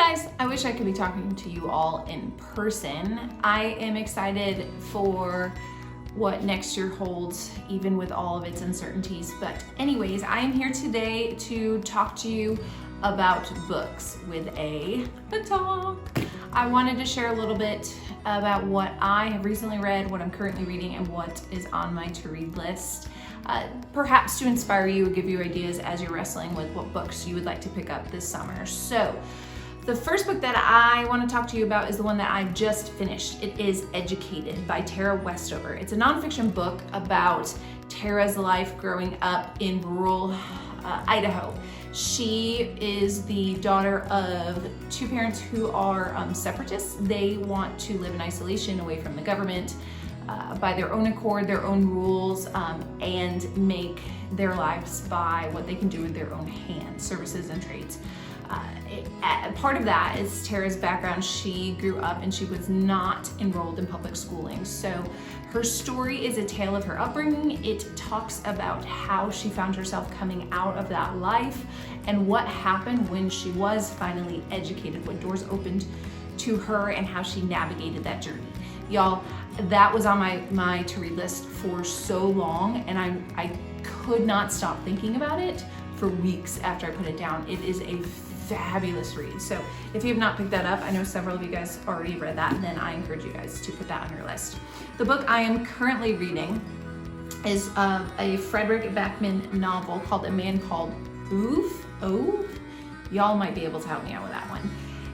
guys, I wish I could be talking to you all in person. I am excited for what next year holds, even with all of its uncertainties. But anyways, I am here today to talk to you about books with a talk. I wanted to share a little bit about what I have recently read, what I'm currently reading, and what is on my to-read list. Perhaps to inspire you or give you ideas as you're wrestling with what books you would like to pick up this summer. So, the first book that I want to talk to you about is the one that I just finished. It is Educated by Tara Westover. It's a nonfiction book about Tara's life growing up in rural Idaho. She is the daughter of two parents who are separatists. They want to live in isolation away from the government by their own accord, their own rules, and make their lives by what they can do with their own hands, services and trades. Part of that is Tara's background. She grew up and she was not enrolled in public schooling. So her story is a tale of her upbringing. It talks about how she found herself coming out of that life and what happened when she was finally educated, what doors opened to her and how she navigated that journey. Y'all, that was on my to-read list for so long, and I could not stop thinking about it for weeks after I put it down. It is a fabulous read. So if you have not picked that up, I know several of you guys already read that, and then I encourage you guys to put that on your list. The book I am currently reading is a Fredrik Backman novel called A Man Called Ove. Y'all might be able to help me out with that one.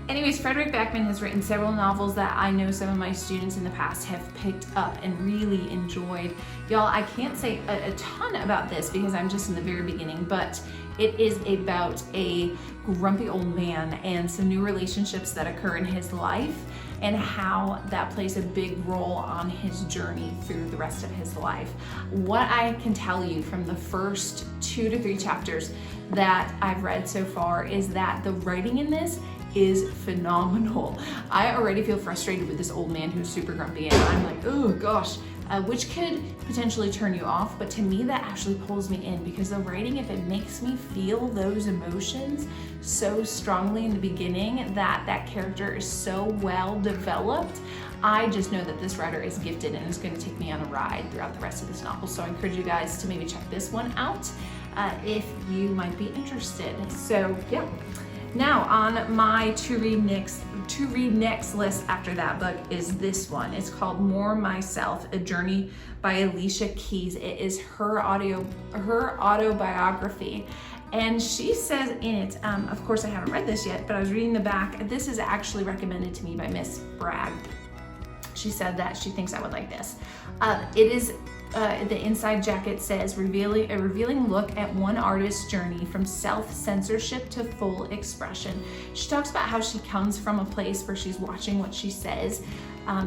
Anyways, Fredrik Backman has written several novels that I know some of my students in the past have picked up and really enjoyed. Y'all, I can't say a ton about this because I'm just in the very beginning, but it is about a grumpy old man and some new relationships that occur in his life and how that plays a big role on his journey through the rest of his life. What I can tell you from the first 2 to 3 chapters that I've read so far is that the writing in this is phenomenal. I already feel frustrated with this old man who's super grumpy, and I'm like, oh gosh, which could potentially turn you off, but to me that actually pulls me in because the writing, if it makes me feel those emotions so strongly in the beginning, that character is so well developed, I just know that this writer is gifted and is going to take me on a ride throughout the rest of this novel. So I encourage you guys to maybe check this one out if you might be interested. So yeah. Now on my to read next list after that book is this one. It's called More Myself, A Journey by Alicia Keys. It is her autobiography. And she says in it, of course I haven't read this yet, but I was reading the back. This is actually recommended to me by Miss Bragg. She said that she thinks I would like this. It is the inside jacket says, a revealing look at one artist's journey from self-censorship to full expression. She talks about how she comes from a place where she's watching what she says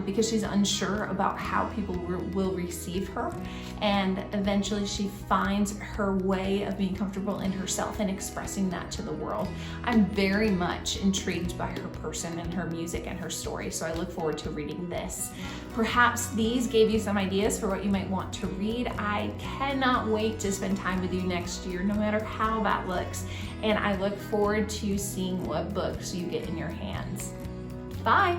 because she's unsure about how people will receive her. And eventually she finds her way of being comfortable in herself and expressing that to the world. I'm very much intrigued by her person and her music and her story, so I look forward to reading this. Perhaps these gave you some ideas for what you might want to read. I cannot wait to spend time with you next year, no matter how that looks. And I look forward to seeing what books you get in your hands. Bye.